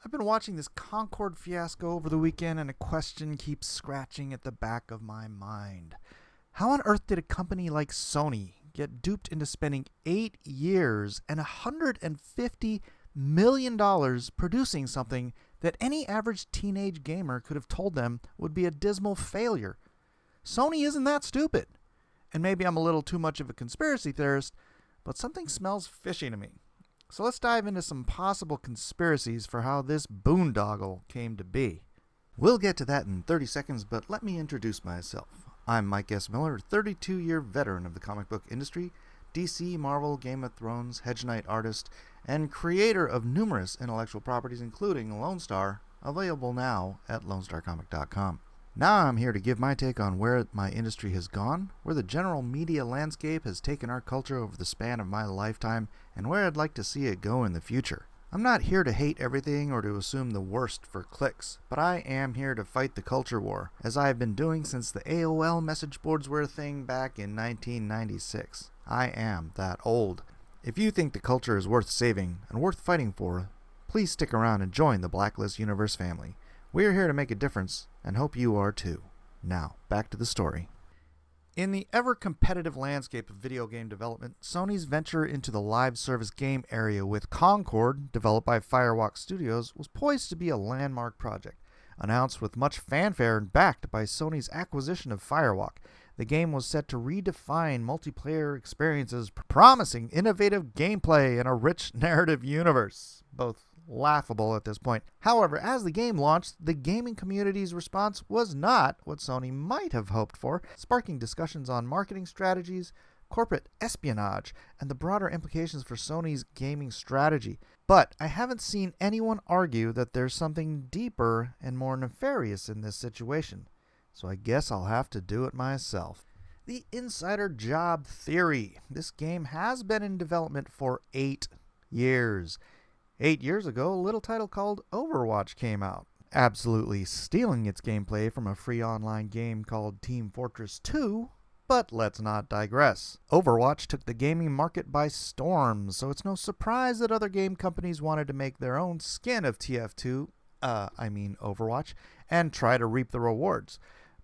I've been watching this Concord fiasco over the weekend, and a question keeps scratching at the back of my mind. How on earth did a company like Sony get duped into spending 8 years and $150 million producing something that any average teenage gamer could have told them would be a dismal failure? Sony isn't that stupid. And maybe I'm a little too much of a conspiracy theorist, but something smells fishy to me. So let's dive into some possible conspiracies for how this boondoggle came to be. We'll get to that in 30 seconds, but let me introduce myself. I'm Mike S. Miller, 32-year veteran of the comic book industry, DC, Marvel, Game of Thrones, Hedge Knight artist, and creator of numerous intellectual properties, including Lone Star, available now at lonestarcomic.com. Now I'm here to give my take on where my industry has gone, where the general media landscape has taken our culture over the span of my lifetime, and where I'd like to see it go in the future. I'm not here to hate everything or to assume the worst for clicks, but I am here to fight the culture war, as I have been doing since the AOL message boards were a thing back in 1996. I am that old. If you think the culture is worth saving and worth fighting for, please stick around and join the Blacklist Universe family. We are here to make a difference, and hope you are too. Now, back to the story. In the ever-competitive landscape of video game development, Sony's venture into the live service game area with Concord, developed by Firewalk Studios, was poised to be a landmark project. Announced with much fanfare and backed by Sony's acquisition of Firewalk, the game was set to redefine multiplayer experiences, promising innovative gameplay and a rich narrative universe. Both laughable at this point. However, as the game launched, the gaming community's response was not what Sony might have hoped for, sparking discussions on marketing strategies, corporate espionage, and the broader implications for Sony's gaming strategy. But I haven't seen anyone argue that there's something deeper and more nefarious in this situation, so I guess I'll have to do it myself. The insider job theory. This game has been in development for 8 years. 8 years ago, a little title called Overwatch came out, absolutely stealing its gameplay from a free online game called Team Fortress 2, but let's not digress. Overwatch took the gaming market by storm, so it's no surprise that other game companies wanted to make their own skin of TF2, Overwatch, and try to reap the rewards.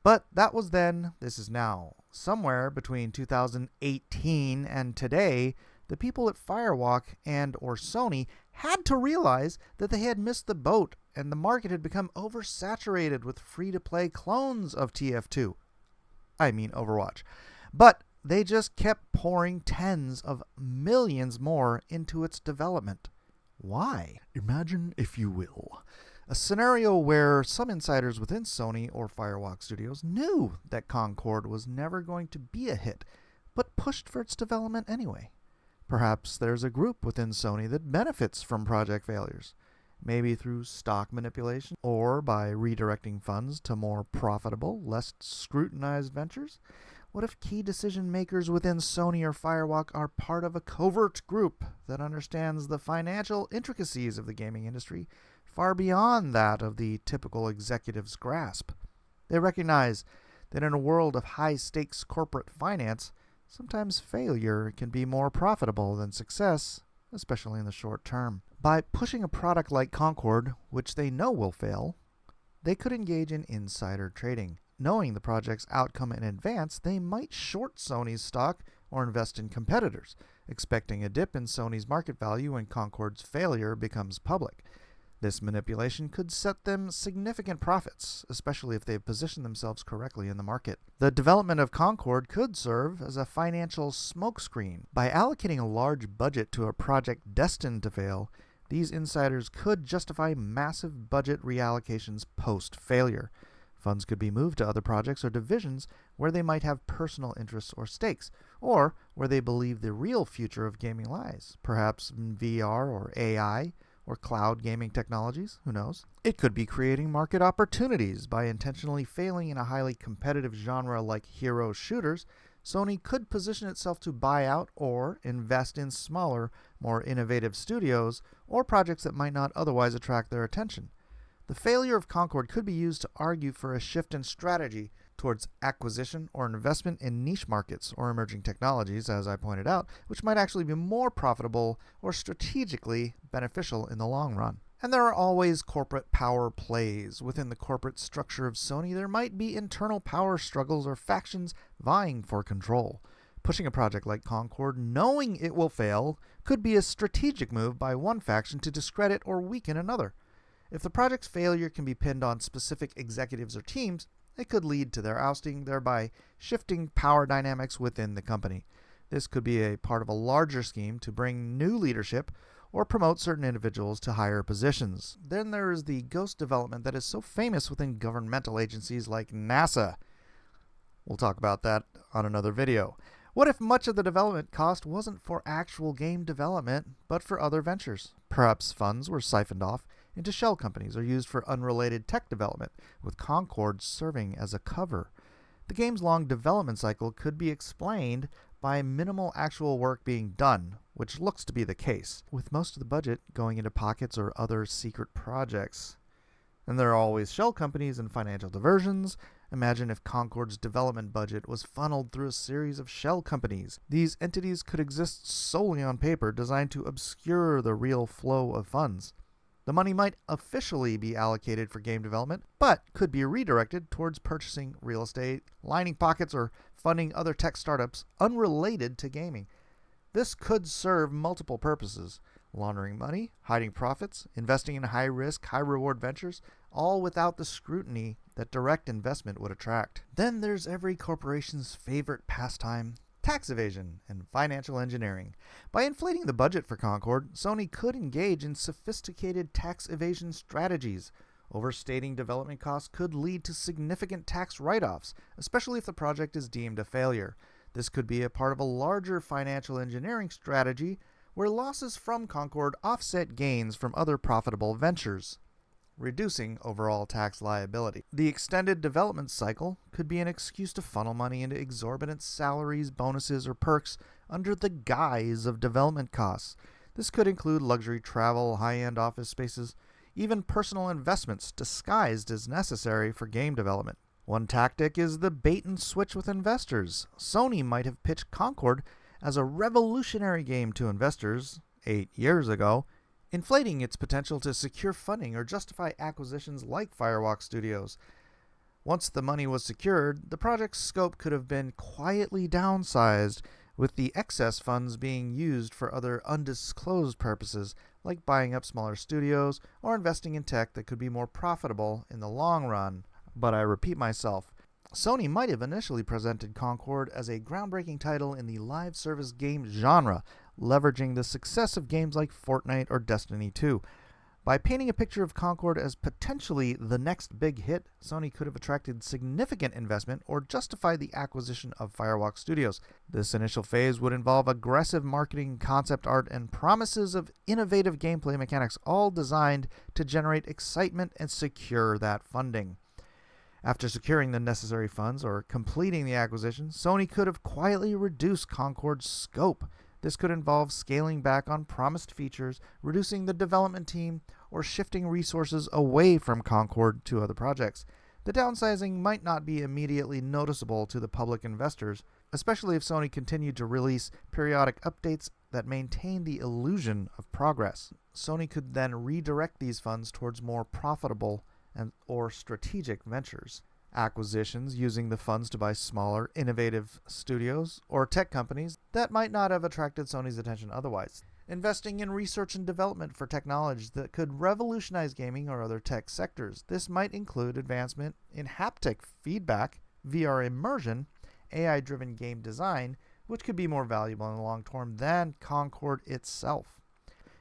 But that was then, this is now. Somewhere between 2018 and today, the people at Firewalk and or Sony had to realize that they had missed the boat and the market had become oversaturated with free-to-play clones of TF2. Overwatch. But they just kept pouring tens of millions more into its development. Why? Imagine, if you will, a scenario where some insiders within Sony or Firewalk Studios knew that Concord was never going to be a hit, but pushed for its development anyway. Perhaps there's a group within Sony that benefits from project failures, maybe through stock manipulation or by redirecting funds to more profitable, less scrutinized ventures. What if key decision makers within Sony or Firewalk are part of a covert group that understands the financial intricacies of the gaming industry far beyond that of the typical executive's grasp? They recognize that in a world of high-stakes corporate finance, sometimes failure can be more profitable than success, especially in the short term. By pushing a product like Concord, which they know will fail, they could engage in insider trading. Knowing the project's outcome in advance, they might short Sony's stock or invest in competitors, expecting a dip in Sony's market value when Concord's failure becomes public. This manipulation could set them significant profits, especially if they've positioned themselves correctly in the market. The development of Concord could serve as a financial smokescreen. By allocating a large budget to a project destined to fail, these insiders could justify massive budget reallocations post-failure. Funds could be moved to other projects or divisions where they might have personal interests or stakes, or where they believe the real future of gaming lies, perhaps in VR or AI, or cloud gaming technologies, who knows? It could be creating market opportunities by intentionally failing in a highly competitive genre like hero shooters. Sony could position itself to buy out or invest in smaller, more innovative studios or projects that might not otherwise attract their attention. The failure of Concord could be used to argue for a shift in strategy towards acquisition or investment in niche markets or emerging technologies, as I pointed out, which might actually be more profitable or strategically beneficial in the long run. And there are always corporate power plays. Within the corporate structure of Sony, there might be internal power struggles or factions vying for control. Pushing a project like Concord, knowing it will fail, could be a strategic move by one faction to discredit or weaken another. If the project's failure can be pinned on specific executives or teams, it could lead to their ousting, thereby shifting power dynamics within the company. This could be a part of a larger scheme to bring new leadership or promote certain individuals to higher positions. Then there is the ghost development that is so famous within governmental agencies like NASA. We'll talk about that on another video. What if much of the development cost wasn't for actual game development, but for other ventures? Perhaps funds were siphoned off into shell companies or used for unrelated tech development, with Concord serving as a cover. The game's long development cycle could be explained by minimal actual work being done, which looks to be the case, with most of the budget going into pockets or other secret projects. And there are always shell companies and financial diversions. Imagine if Concord's development budget was funneled through a series of shell companies. These entities could exist solely on paper, designed to obscure the real flow of funds. The money might officially be allocated for game development, but could be redirected towards purchasing real estate, lining pockets, or funding other tech startups unrelated to gaming. This could serve multiple purposes: laundering money, hiding profits, investing in high-risk, high-reward ventures, all without the scrutiny that direct investment would attract. Then there's every corporation's favorite pastime: tax evasion and financial engineering. By inflating the budget for Concord, Sony could engage in sophisticated tax evasion strategies. Overstating development costs could lead to significant tax write-offs, especially if the project is deemed a failure. This could be a part of a larger financial engineering strategy where losses from Concord offset gains from other profitable ventures, reducing overall tax liability. The extended development cycle could be an excuse to funnel money into exorbitant salaries, bonuses, or perks under the guise of development costs. This could include luxury travel, high-end office spaces, even personal investments disguised as necessary for game development. One tactic is the bait and switch with investors. Sony might have pitched Concord as a revolutionary game to investors 8 years ago, inflating its potential to secure funding or justify acquisitions like Firewalk Studios. Once the money was secured, the project's scope could have been quietly downsized, with the excess funds being used for other undisclosed purposes, like buying up smaller studios or investing in tech that could be more profitable in the long run. But I repeat myself, Sony might have initially presented Concord as a groundbreaking title in the live service game genre, leveraging the success of games like Fortnite or Destiny 2. By painting a picture of Concord as potentially the next big hit, Sony could have attracted significant investment or justified the acquisition of Firewalk Studios. This initial phase would involve aggressive marketing, concept art, and promises of innovative gameplay mechanics, all designed to generate excitement and secure that funding. After securing the necessary funds or completing the acquisition, Sony could have quietly reduced Concord's scope. This could involve scaling back on promised features, reducing the development team, or shifting resources away from Concord to other projects. The downsizing might not be immediately noticeable to the public investors, especially if Sony continued to release periodic updates that maintain the illusion of progress. Sony could then redirect these funds towards more profitable or strategic ventures. Acquisitions using the funds to buy smaller, innovative studios or tech companies that might not have attracted Sony's attention otherwise. Investing in research and development for technologies that could revolutionize gaming or other tech sectors. This might include advancement in haptic feedback, VR immersion, AI-driven game design, which could be more valuable in the long term than Concord itself.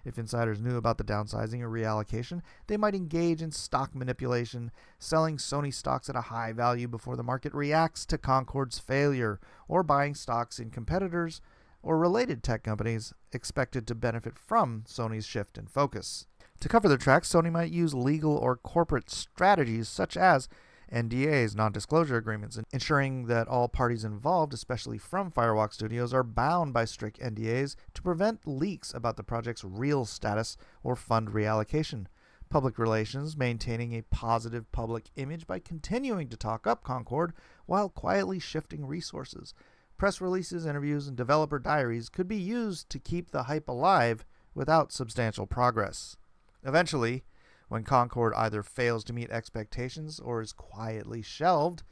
If insiders knew about the downsizing or reallocation, they might engage in stock manipulation, selling Sony stocks at a high value before the market reacts to Concord's failure, or buying stocks in competitors or related tech companies expected to benefit from Sony's shift in focus. To cover their tracks, Sony might use legal or corporate strategies such as NDAs, non-disclosure agreements, ensuring that all parties involved, especially from Firewalk Studios, are bound by strict NDAs to prevent leaks about the project's real status or fund reallocation. Public relations, maintaining a positive public image by continuing to talk up Concord while quietly shifting resources. Press releases, interviews, and developer diaries could be used to keep the hype alive without substantial progress. Eventually, When Concord either fails to meet expectations or is quietly shelved,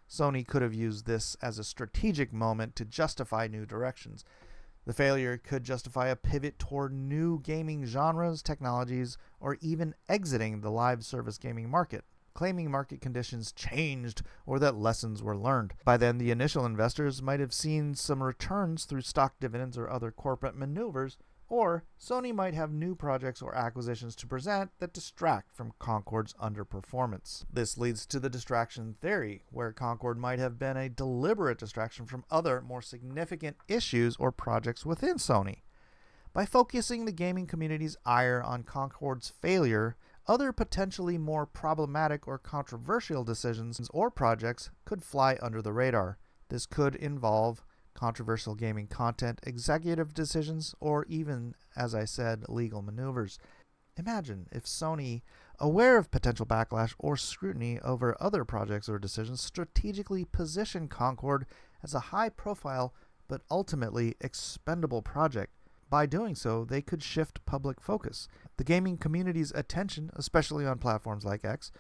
Sony could have used this as a strategic moment to justify new directions. The failure could justify a pivot toward new gaming genres, technologies, or even exiting the live service gaming market, claiming market conditions changed or that lessons were learned. By then, the initial investors might have seen some returns through stock dividends or other corporate maneuvers, or Sony might have new projects or acquisitions to present that distract from Concord's underperformance. This leads to the distraction theory, where Concord might have been a deliberate distraction from other, more significant issues or projects within Sony. By focusing the gaming community's ire on Concord's failure, other potentially more problematic or controversial decisions or projects could fly under the radar. This could involve controversial gaming content, executive decisions, or even, as I said, legal maneuvers. Imagine if Sony, aware of potential backlash or scrutiny over other projects or decisions, strategically positioned Concord as a high-profile but ultimately expendable project. By doing so, they could shift public focus. The gaming community's attention, especially on platforms like X,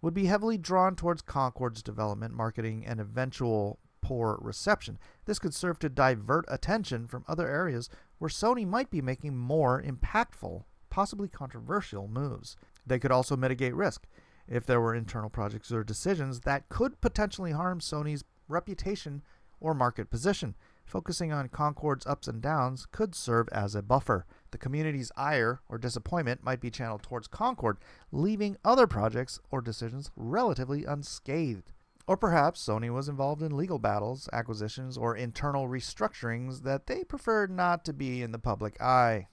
would be heavily drawn towards Concord's development, marketing, and eventual poor reception. This could serve to divert attention from other areas where Sony might be making more impactful, possibly controversial moves. They could also mitigate risk if there were internal projects or decisions that could potentially harm Sony's reputation or market position. Focusing on Concord's ups and downs could serve as a buffer. The community's ire or disappointment might be channeled towards Concord, leaving other projects or decisions relatively unscathed. Or perhaps Sony was involved in legal battles, acquisitions, or internal restructurings that they preferred not to be in the public eye.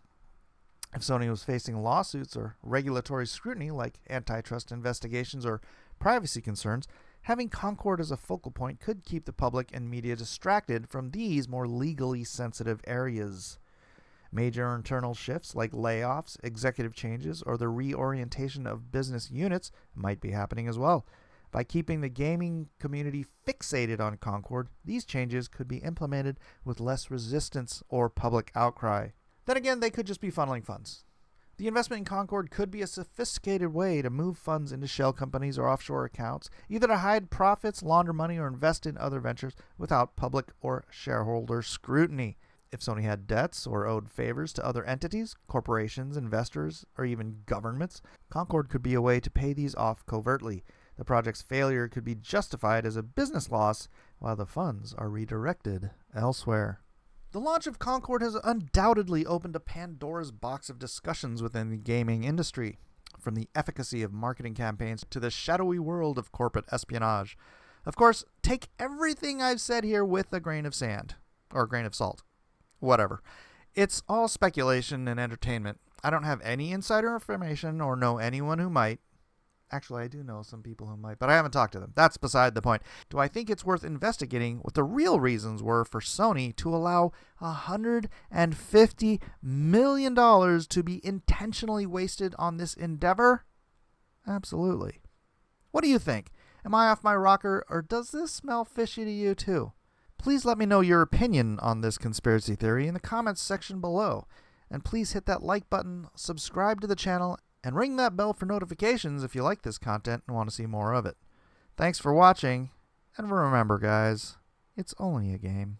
If Sony was facing lawsuits or regulatory scrutiny like antitrust investigations or privacy concerns, having Concord as a focal point could keep the public and media distracted from these more legally sensitive areas. Major internal shifts like layoffs, executive changes, or the reorientation of business units might be happening as well. By keeping the gaming community fixated on Concord, these changes could be implemented with less resistance or public outcry. Then again, they could just be funneling funds. The investment in Concord could be a sophisticated way to move funds into shell companies or offshore accounts, either to hide profits, launder money, or invest in other ventures without public or shareholder scrutiny. If Sony had debts or owed favors to other entities, corporations, investors, or even governments, Concord could be a way to pay these off covertly. The project's failure could be justified as a business loss, while the funds are redirected elsewhere. The launch of Concord has undoubtedly opened a Pandora's box of discussions within the gaming industry, from the efficacy of marketing campaigns to the shadowy world of corporate espionage. Of course, take everything I've said here with a grain of sand, or a grain of salt. Whatever. It's all speculation and entertainment. I don't have any insider information or know anyone who might. Actually, I do know some people who might, but I haven't talked to them. That's beside the point. Do I think it's worth investigating what the real reasons were for Sony to allow $150 million to be intentionally wasted on this endeavor? Absolutely. What do you think? Am I off my rocker, or does this smell fishy to you too? Please let me know your opinion on this conspiracy theory in the comments section below. And please hit that like button, subscribe to the channel, and ring that bell for notifications if you like this content and want to see more of it. Thanks for watching, and remember guys, it's only a game.